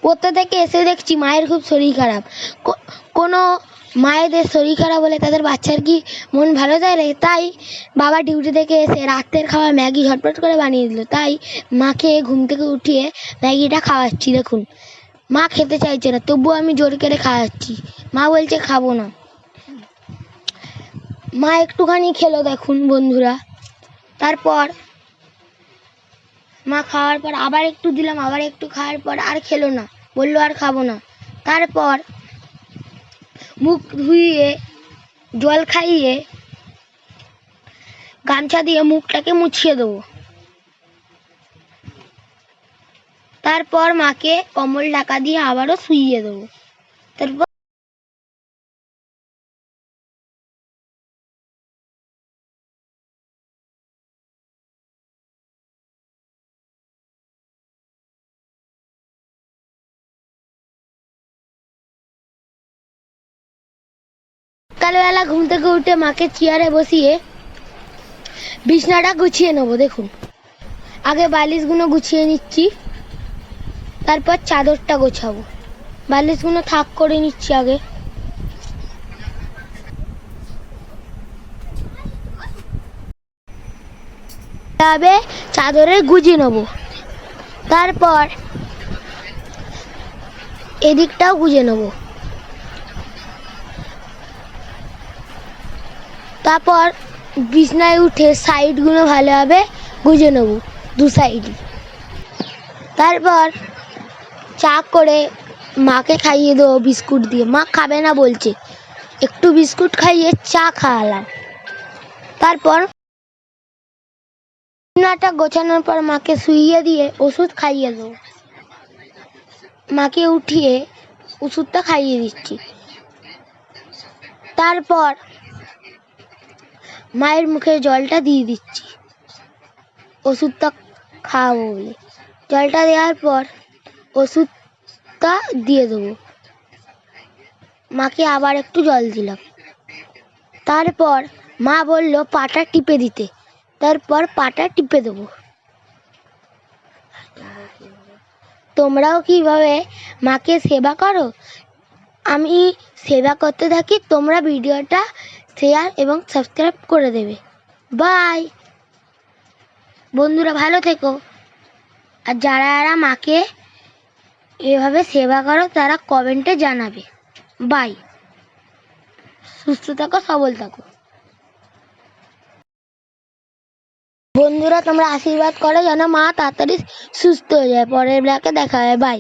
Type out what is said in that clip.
কোথা থেকে এসে দেখছি মায়ের খুব শরীর খারাপ। কোনো মায়েদের শরীর খারাপ হলে তাদের বাচ্চার কি মন ভালো যায় রে? তাই বাবা ডিউটি থেকে এসে রাতের খাওয়া ম্যাগি ঝটপট করে বানিয়ে দিল। তাই মাকে ঘুম থেকে উঠিয়ে ম্যাগিটা খাওয়াচ্ছি। দেখুন, মা খেতে চাইছে না, তবুও আমি জোর করে খাওয়াচ্ছি। মা বলছে খাবো না। মা একটুখানি খেলো দেখুন বন্ধুরা। তারপর মা খাওয়ার পর আবার একটু দিলাম, আবার একটু খাওয়ার পর আর খেলো না, বললো আর খাবো না। তারপর মুখ ধুইয়ে জল খাইয়ে গামছা দিয়ে মুখটাকে মুছিয়ে দেবো। তারপর মাকে কম্বল ঢাকা দিয়ে আবারও শুইয়ে দেবো। তারপর সকালবেলা ঘুম থেকে উঠে মাকে চেয়ারে বসিয়ে বিছনাটা গুছিয়ে নেবো। দেখুন, আগে বালিশগুলো গুছিয়ে নিচ্ছি, তারপর চাদরটা গোছাবো। বালিশগুলো থাক করে নিচ্ছি আগে। তবে চাদরে গুছিয়ে নেবো। তারপর এদিকটাও গুছিয়ে নেবো। তারপর বিছনায় উঠে সাইডগুলো ভালোভাবে গুছিয়ে নেবো, দু সাইডই। তারপর চা করে মাকে খাইয়ে দেবো বিস্কুট দিয়ে। মা খাবে না বলছে, একটু বিস্কুট খাইয়ে চা খাওয়ালাম। তারপর বিছানাটা গোছানোর পর মাকে শুইয়ে দিয়ে ওষুধ খাইয়ে দেবো। মাকে উঠিয়ে ওষুধটা খাইয়ে দিচ্ছি। তারপর মায়ের মুখে জলটা দিয়ে দিচ্ছি, ওষুধটা খাওয়াবো বলে। জলটা দেওয়ার পর ওষুধটা দিয়ে দেবো। মাকে আবার একটু জল দিলাম। তারপর মা বলল পাটা টিপে দিতে, তারপর পাটা টিপে দেবো। তোমরাও কিভাবে মাকে সেবা করো আমি সেবা করতে থাকি, তোমরা ভিডিওটা শেয়ার এবং সাবস্ক্রাইব করে দেবে। বাই বন্ধুরা, ভালো থেকো। আর যারা যারা মাকে এভাবে সেবা করো তারা কমেন্টে জানাবে। বাই, সুস্থ থাকো, সবল থাকো। বন্ধুরা, তোমরা আশীর্বাদ করো যেন মা তাড়াতাড়ি সুস্থ হয়ে যায়। পরের ব্লগে দেখা হয়। বাই।